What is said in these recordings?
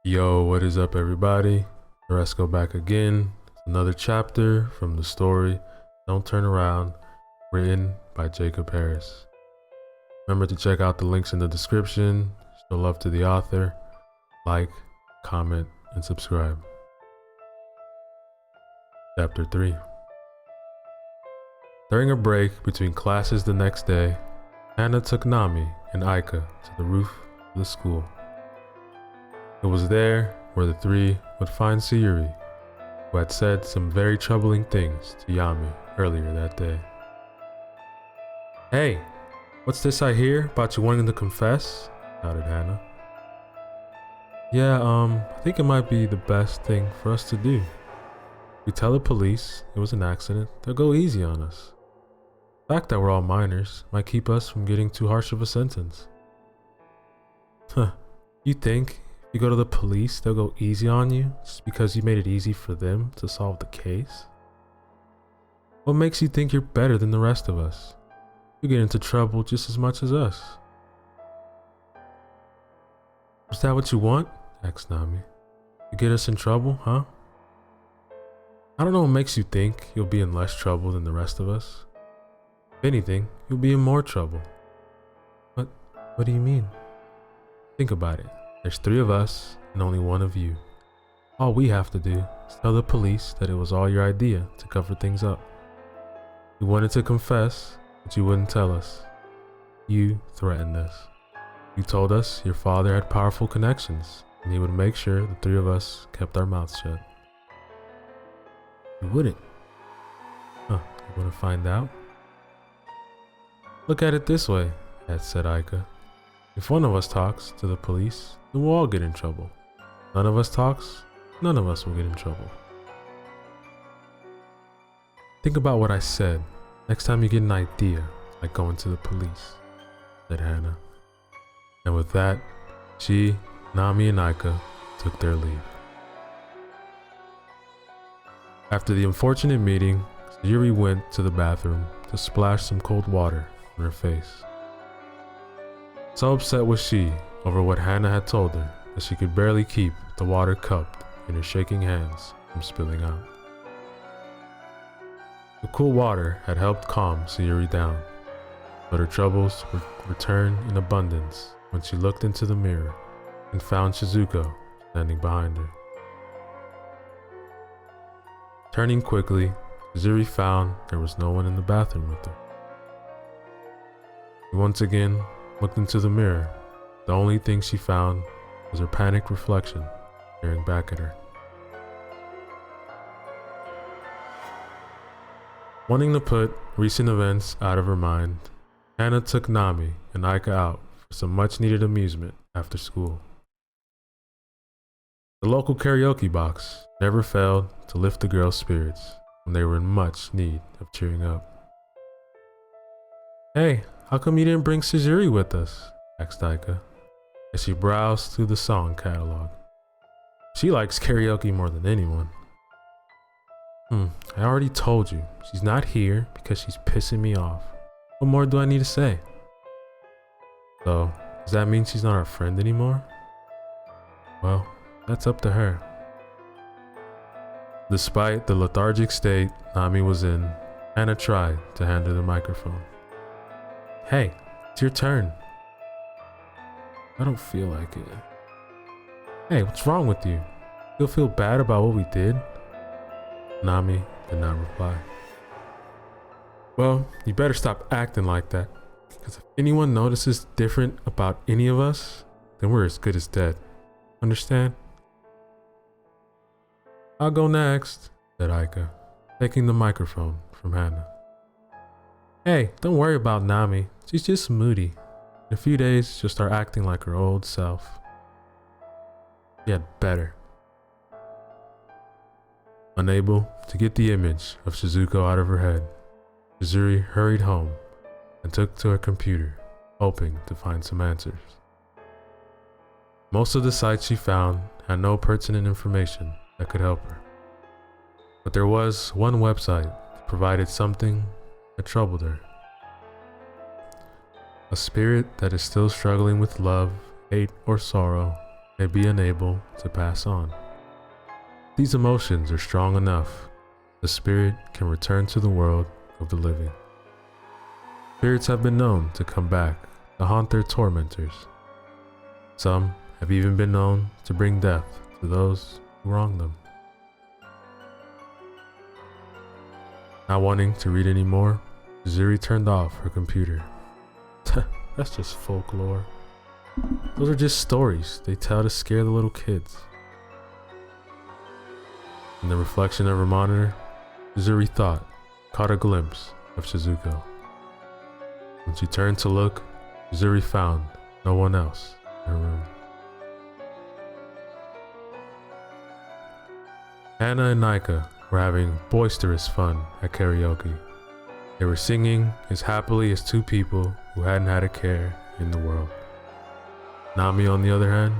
Yo, what is up, everybody? Oresco back again. Another chapter from the story Don't Turn Around, written by Jacob Harris. Remember to check out the links in the description. Show love to the author. Like, comment, and subscribe. Chapter 3. During a break between classes the next day, Hannah took Nami and Aika to the roof of the school. It was there where the three would find Sayuri, who had said some very troubling things to Yami earlier that day. "Hey, what's this I hear about you wanting to confess?" shouted Hannah. "Yeah, I think it might be the best thing for us to do. If we tell the police it was an accident, they'll go easy on us. The fact that we're all minors might keep us from getting too harsh of a sentence." "Huh, you think you go to the police, they'll go easy on you just because you made it easy for them to solve the case? What makes you think you're better than the rest of us? You get into trouble just as much as us." "Is that what you want?" asked Nami. "You get us in trouble, huh?" "I don't know what makes you think you'll be in less trouble than the rest of us. If anything, you'll be in more trouble." What do you mean?" "Think about it. There's three of us and only one of you. All we have to do is tell the police that it was all your idea to cover things up. You wanted to confess, but you wouldn't tell us. You threatened us. You told us your father had powerful connections and he would make sure the three of us kept our mouths shut." "You wouldn't?" "Huh, you want to find out?" "Look at it this way," had said Aika. "If one of us talks to the police, then we'll all get in trouble. None of us talks, none of us will get in trouble. Think about what I said next time you get an idea like going to the police," said Hannah. And with that, she, Nami, and Aika took their leave. After the unfortunate meeting, Sayuri went to the bathroom to splash some cold water on her face. So upset was she over what Hannah had told her that she could barely keep the water cupped in her shaking hands from spilling out. The cool water had helped calm Sayuri down, but her troubles would return in abundance when she looked into the mirror and found Shizuko standing behind her. Turning quickly, Sayuri found there was no one in the bathroom with her. She once again looked into the mirror. The only thing she found was her panicked reflection staring back at her. Wanting to put recent events out of her mind, Hannah took Nami and Aika out for some much-needed amusement after school. The local karaoke box never failed to lift the girls' spirits when they were in much need of cheering up. "Hey, how come you didn't bring Sayuri with us?" asked Aika as she browsed through the song catalog. She likes karaoke more than anyone. I already told you, she's not here because she's pissing me off. What more do I need to say?" "So, does that mean she's not our friend anymore?" "Well, that's up to her." Despite the lethargic state Nami was in, Hannah tried to hand her the microphone. "Hey, it's your turn." "I don't feel like it." "Hey, what's wrong with you? You'll feel bad about what we did?" Nami did not reply. "Well, you better stop acting like that, because if anyone notices different about any of us, then we're as good as dead. Understand?" "I'll go next," said Aika, taking the microphone from Hannah. "Hey, don't worry about Nami. She's just moody. In a few days, she'll start acting like her old self." "You had better." Unable to get the image of Shizuko out of her head, Sayuri hurried home and took to her computer, hoping to find some answers. Most of the sites she found had no pertinent information that could help her. But there was one website that provided something that troubled her. A spirit that is still struggling with love, hate, or sorrow may be unable to pass on. These emotions are strong enough, the spirit can return to the world of the living. Spirits have been known to come back to haunt their tormentors. Some have even been known to bring death to those who wronged them. Not wanting to read anymore, Chizuru turned off her computer. That's just folklore. Those are just stories they tell to scare the little kids. In the reflection of her monitor, Chizuru caught a glimpse of Shizuko. When she turned to look, Chizuru found no one else in her room. Hana and Naika were having boisterous fun at karaoke. They were singing as happily as two people who hadn't had a care in the world. Nami, on the other hand,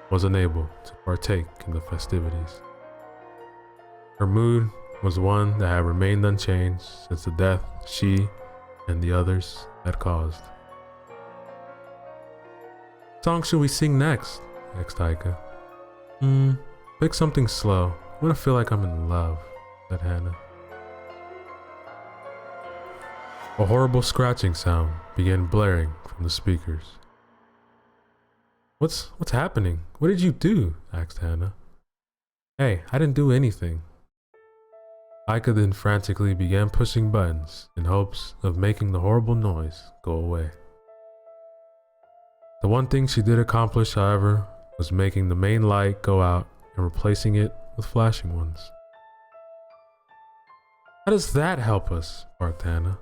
was unable to partake in the festivities. Her mood was one that had remained unchanged since the death she and the others had caused. "What song should we sing next?" asked Aika. Pick something slow. I want to feel like I'm in love," said Hana. A horrible scratching sound began blaring from the speakers. What's happening? What did you do?" asked Hana. "Hey, I didn't do anything." Aika then frantically began pushing buttons in hopes of making the horrible noise go away. The one thing she did accomplish, however, was making the main light go out and replacing it with flashing ones. "How does that help us?" barked Hana.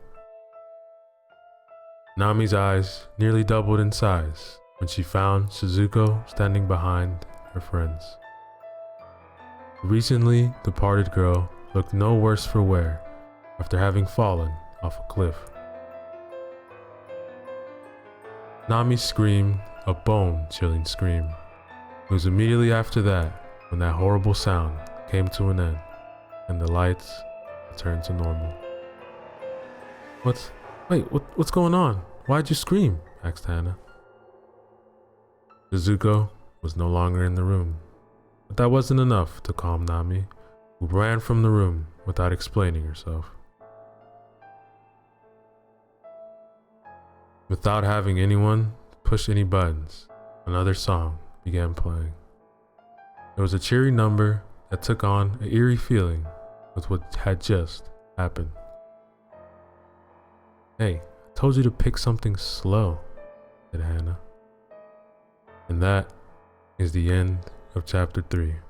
Nami's eyes nearly doubled in size when she found Shizuko standing behind her friends. The recently departed girl looked no worse for wear after having fallen off a cliff. Nami screamed a bone-chilling scream. It was immediately after that when that horrible sound came to an end and the lights returned to normal. What's going on? Why'd you scream?" asked Hana. Shizuko was no longer in the room, but that wasn't enough to calm Nami, who ran from the room without explaining herself. Without having anyone push any buttons, another song began playing. It was a cheery number that took on an eerie feeling with what had just happened. "Hey, I told you to pick something slow," said Hana. And that is the end of chapter 3.